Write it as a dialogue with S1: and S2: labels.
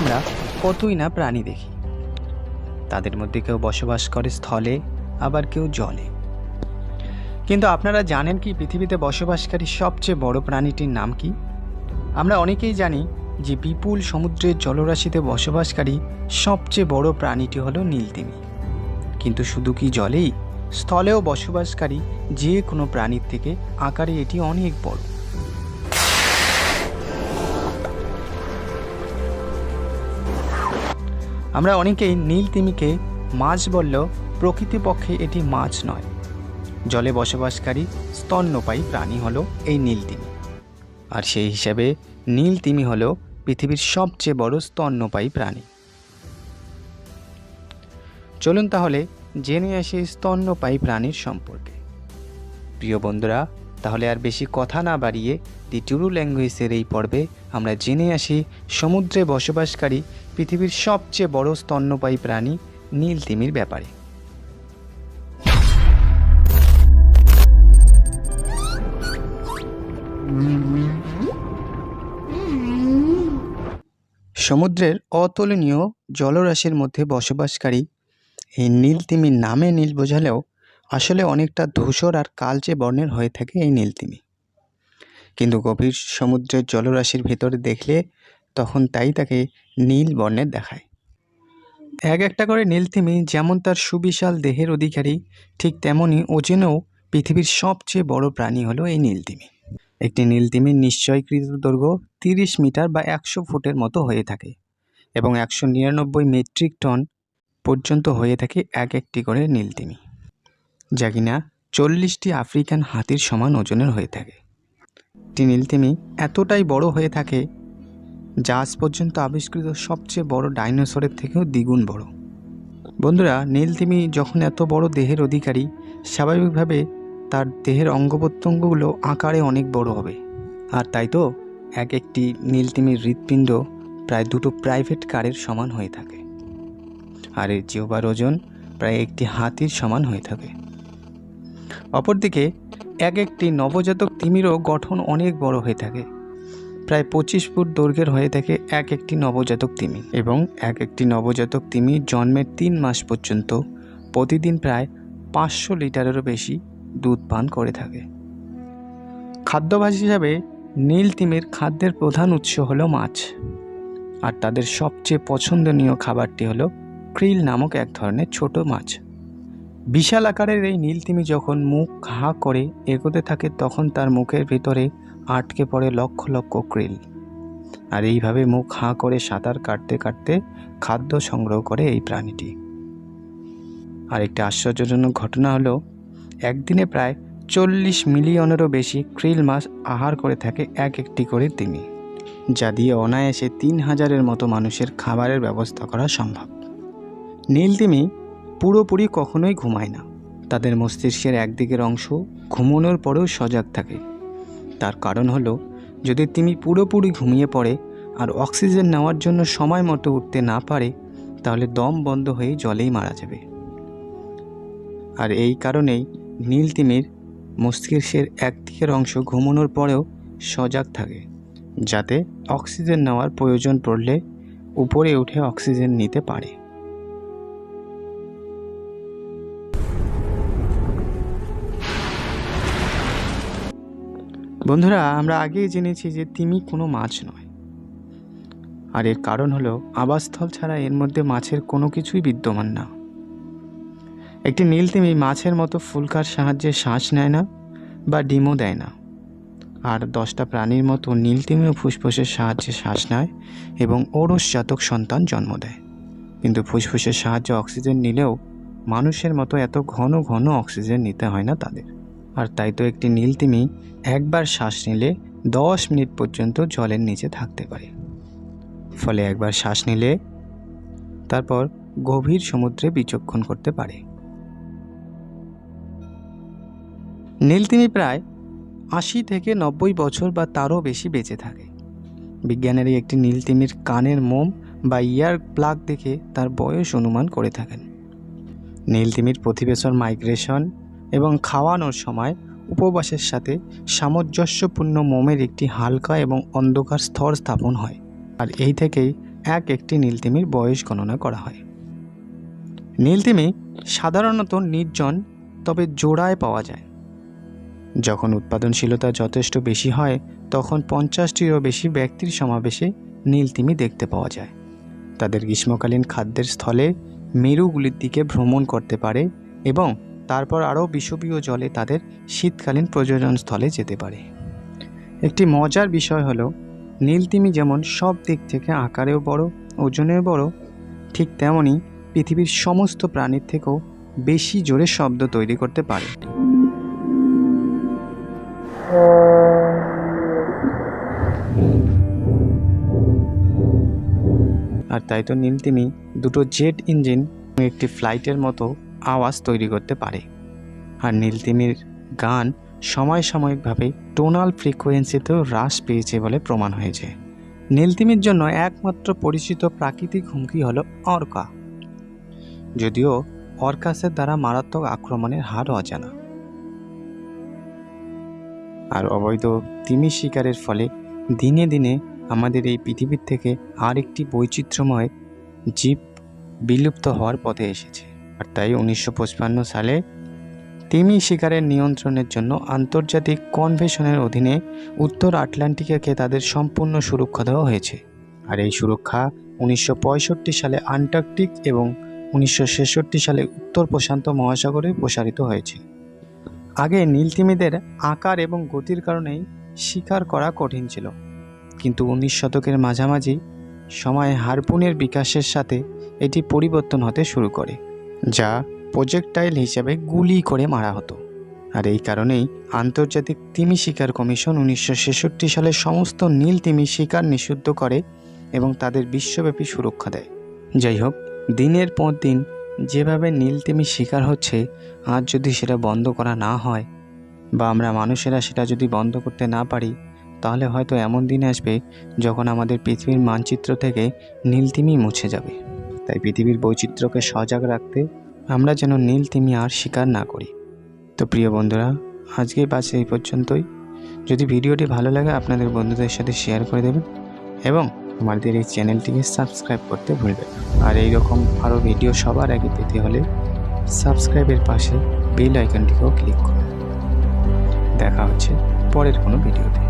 S1: আমরা কতই না প্রাণী দেখি। তাদের মধ্যে কেউ বসবাস করে স্থলে, আবার কেউ জলে। কিন্তু আপনারা জানেন কি পৃথিবীতে বসবাসকারী সবচেয়ে বড় প্রাণীটির নাম কি? আমরা অনেকেই জানি যে বিপুল সমুদ্রের জলরাশিতে বসবাসকারী সবচেয়ে বড় প্রাণীটি হলো নীলতিমি। কিন্তু শুধু কি জলেই, স্থলেও বসবাসকারী যে কোনো প্রাণীর থেকে আকারে এটি অনেক বড়। আমরা অনেকেই নীলতিমিকে মাছ বললেও প্রকৃতপক্ষে এটি মাছ নয়। জলে বসবাসকারী স্তন্যপায়ী প্রাণী হলো এই নীলতিমি। আর সেই হিসাবে নীলতিমি হলো পৃথিবীর সবচেয়ে বড় স্তন্যপায়ী প্রাণী। চলুন তাহলে জেনে আসি স্তন্যপায়ী প্রাণীর সম্পর্কে। প্রিয় বন্ধুরা, তাহলে আর বেশি কথা না বাড়িয়ে দি টুরু ল্যাঙ্গুয়েজের এই পর্বে আমরা জেনে আসি সমুদ্রে বসবাসকারী পৃথিবীর সবচেয়ে বড় স্তন্যপায়ী প্রাণী নীলতিমির ব্যাপারে। সমুদ্রের অতুলনীয় জলরাশির মধ্যে বসবাসকারী এই নীলতিমির নামে নীল বোঝালেও আসলে অনেকটা ধূসর আর কালচে বর্ণের হয়ে থাকে এই নীলতিমি। কিন্তু গভীর সমুদ্রের জলরাশির ভেতরে দেখলে তখন তাকে নীল বর্ণের দেখায়। এক একটা করে নীলতিমি যেমন তার সুবিশাল দেহের অধিকারী, ঠিক তেমনই ওজনেও পৃথিবীর সবচেয়ে বড় প্রাণী হলো এই নীলতিমি। একটি নীলতিমির নিশ্চয়কৃত দৈর্ঘ্য 30 মিটার বা 100 ফুটের মতো হয়ে থাকে এবং 199 মেট্রিক টন পর্যন্ত হয়ে থাকে এক একটি করে নীলতিমি, যা কিনা 40টি আফ্রিকান হাতির সমান ওজনের হয়ে থাকে। একটি নীলতিমি এতটাই বড় হয়ে থাকে যা আজ পর্যন্ত আবিষ্কৃত সবচেয়ে বড় ডাইনোসরের থেকেও দ্বিগুণ বড়। বন্ধুরা, নীলতিমি যখন এত বড় দেহের অধিকারী, স্বাভাবিকভাবে তার দেহের অঙ্গপ্রত্যঙ্গগুলো আকারে অনেক বড় হবে। আর তাই তো এক একটি নীলতিমির হৃৎপিণ্ড প্রায় 2টো প্রাইভেট কারের সমান হয়ে থাকে, আর এর জিহ্বার ওজন প্রায় একটি হাতির সমান হয়ে থাকে। অপরদিকে এক একটি নবজাতক তিমিরও গঠন অনেক বড় হয়ে থাকে। প্রায় 25 ফুট দৈর্ঘ্যের হয়ে থাকে এক একটি নবজাতক তিমি, এবং এক একটি নবজাতক তিমি জন্মের 3 মাস পর্যন্ত প্রতিদিন প্রায় 500 লিটারেরও বেশি দুধ পান করে থাকে। খাদ্যাভ্যাস হিসাবে নীলতিমির খাদ্যের প্রধান উৎস হলো মাছ, আর তাদের সবচেয়ে পছন্দনীয় খাবারটি হলো ক্রিল নামক এক ধরনের ছোট মাছ। বিশাল আকারের এই নীলতিমি যখন মুখ হা করে এগোতে থাকে তখন তার মুখের ভিতরে আটকে পড়ে লক্ষ লক্ষ ক্রিল, আর এইভাবে মুখ হা করে সাঁতার কাটতে কাটতে খাদ্য সংগ্রহ করে এই প্রাণীটি। আর একটি আশ্চর্যজনক ঘটনা হলো একদিনে প্রায় 40 মিলিয়নেরও বেশি ক্রিল মাছ আহার করে থাকে এক একটি করে তিমি, যা দিয়ে অনায়াসে 3000-এর মতো মানুষের খাবারের ব্যবস্থা করা সম্ভব। নীলতিমি পুরোপুরি কখনোই ঘুমায় না। তাদের মস্তিষ্কের একদিকের অংশ ঘুমানোর পরেও সজাগ থাকে। তার কারণ হলো যদি তিমি পুরোপুরি ঘুমিয়ে পড়ে আর অক্সিজেন নেওয়ার জন্য সময় মতো উঠতে না পারে, তাহলে দম বন্ধ হয়ে জলেই মারা যাবে। আর এই কারণেই নীলতিমির মস্তিষ্কের একদিকের অংশ ঘুমানোর পরেও সজাগ থাকে, যাতে অক্সিজেন নেওয়ার প্রয়োজন পড়লে উপরে উঠে অক্সিজেন নিতে পারে। বন্ধুরা, আমরা আগেই জেনেছি যে তিমি কোনো মাছ নয়, আর এর কারণ হলো আবাসস্থল ছাড়া এর মধ্যে মাছের কোনো কিছুই বিদ্যমান না। একটি নীলতিমি মাছের মতো ফুলকার সাহায্যে শ্বাস নেয় না বা ডিমও দেয় না। আর 10টা প্রাণীর মতো নীলতিমিও ফুসফুসের সাহায্যে শ্বাস নেয় এবং ঔরসজাতক সন্তান জন্ম দেয়। কিন্তু ফুসফুসের সাহায্যে অক্সিজেন নিলেও মানুষের মতো এত ঘন ঘন অক্সিজেন নিতে হয় না তাদের। আর তাই তো একটি নীলতিমি একবার শ্বাস নিলে 10 মিনিট পর্যন্ত জলের নিচে থাকতে পারে। ফলে একবার শ্বাস নিলে তারপর গভীর সমুদ্রে বিচক্ষণ করতে পারে। নীলতিমি প্রায় 80 থেকে 90 বছর বা তারও বেশি বেঁচে থাকে। বিজ্ঞানীরা একটি নীলতিমির কানের মোম বা ইয়ার প্লাগ দেখে তার বয়স অনুমান করে থাকেন। নীলতিমির প্রতিবেশন মাইগ্রেশন এবং খাওয়ানোর সময় উপবাসের সাথে সামঞ্জস্যপূর্ণ মোমের একটি হালকা এবং অন্ধকার স্তর স্থাপন হয়, আর এই থেকেই একটি নীলতিমির বয়স গণনা করা হয়। নীলতিমি সাধারণত নির্জন তবে জোড়ায় পাওয়া যায়। যখন উৎপাদনশীলতা যথেষ্ট বেশি হয় তখন 50টিরও বেশি ব্যক্তির সমাবেশে নীলতিমি দেখতে পাওয়া যায়। তাদের গ্রীষ্মকালীন খাদ্যের স্থলে মেরুগুলির দিকে ভ্রমণ করতে পারে এবং তারপর আরও বিষুবীয় জলে তাদের শীতকালীন প্রজনন স্থলে যেতে পারে। একটি মজার বিষয় হলো নীলতিমি যেমন সব দিক থেকে আকারেও বড়, ওজনেও বড়, ঠিক তেমনই পৃথিবীর সমস্ত প্রাণীর থেকেও বেশি জোরে শব্দ তৈরি করতে পারে। আর তাই তো নীলতিমি দুটো জেট ইঞ্জিন একটি ফ্লাইটের মতো আওয়াজ তৈরি করতে পারে। আর নীলতিমির গান সাময়িকভাবে টোনাল ফ্রিকোয়েন্সিতেও হ্রাস পেয়েছে বলে প্রমাণ হয়েছে। নীলতিমির জন্য একমাত্র পরিচিত প্রাকৃতিক হুমকি হলো অর্কা, যদিও অর্কাসের দ্বারা মারাত্মক আক্রমণের হার অজানা। আর অবৈধ তিমি শিকারের ফলে দিনে দিনে আমাদের এই পৃথিবীর থেকে আরেকটি বৈচিত্র্যময় জীব বিলুপ্ত হওয়ার পথে এসেছে। আর তাই 1955 সালে তিমি শিকারের নিয়ন্ত্রণের জন্য আন্তর্জাতিক কনভেনশনের অধীনে উত্তর আটলান্টিকাকে তাদের সম্পূর্ণ সুরক্ষা দেওয়া হয়েছে। আর এই সুরক্ষা 1965 সালে আন্টার্কটিক এবং 1966 সালে উত্তর প্রশান্ত মহাসাগরে প্রসারিত হয়েছে। আগে নীলতিমিদের আকার এবং গতির কারণেই শিকার করা কঠিন ছিল, কিন্তু 19 শতকের মাঝামাঝি সময়ে হারপুনের বিকাশের সাথে এটি পরিবর্তন হতে শুরু করে, যা প্রজেক্টাইল হিসেবে গুলি করে মারা হতো। আর এই কারণেই আন্তর্জাতিক তিমি শিকার কমিশন 1966 সালে সমস্ত নীল তিমি শিকার নিষিদ্ধ করে এবং তাদের বিশ্বব্যাপী সুরক্ষা দেয়। যাই হোক, দিনের পর দিন যেভাবে নীল তিমি শিকার হচ্ছে, আজ যদি সেটা বন্ধ করা না হয় বা আমরা মানুষেরা সেটা যদি বন্ধ করতে না পারি, তাহলে হয়তো এমন দিন আসবে যখন আমাদের পৃথিবীর মানচিত্র থেকে নীলতিমি মুছে যাবে। তাই পৃথিবীর বৈচিত্র্যকে সজাগ রাখতে আমরা যেন নীলতিমি আর শিকার না করি। তো প্রিয় বন্ধুরা, আজকের বাস এই পর্যন্তই। যদি ভিডিওটি ভালো লাগে আপনাদের বন্ধুদের সাথে শেয়ার করে দেবেন এবং আমাদের এই চ্যানেলটিকে সাবস্ক্রাইব করতে ভুলবেন না। আর এইরকম আরও ভিডিও সবার আগে পেতে হলে সাবস্ক্রাইবের পাশে বেল আইকনটিকেও ক্লিক করুন। দেখা হচ্ছে পরের কোনো ভিডিওতে।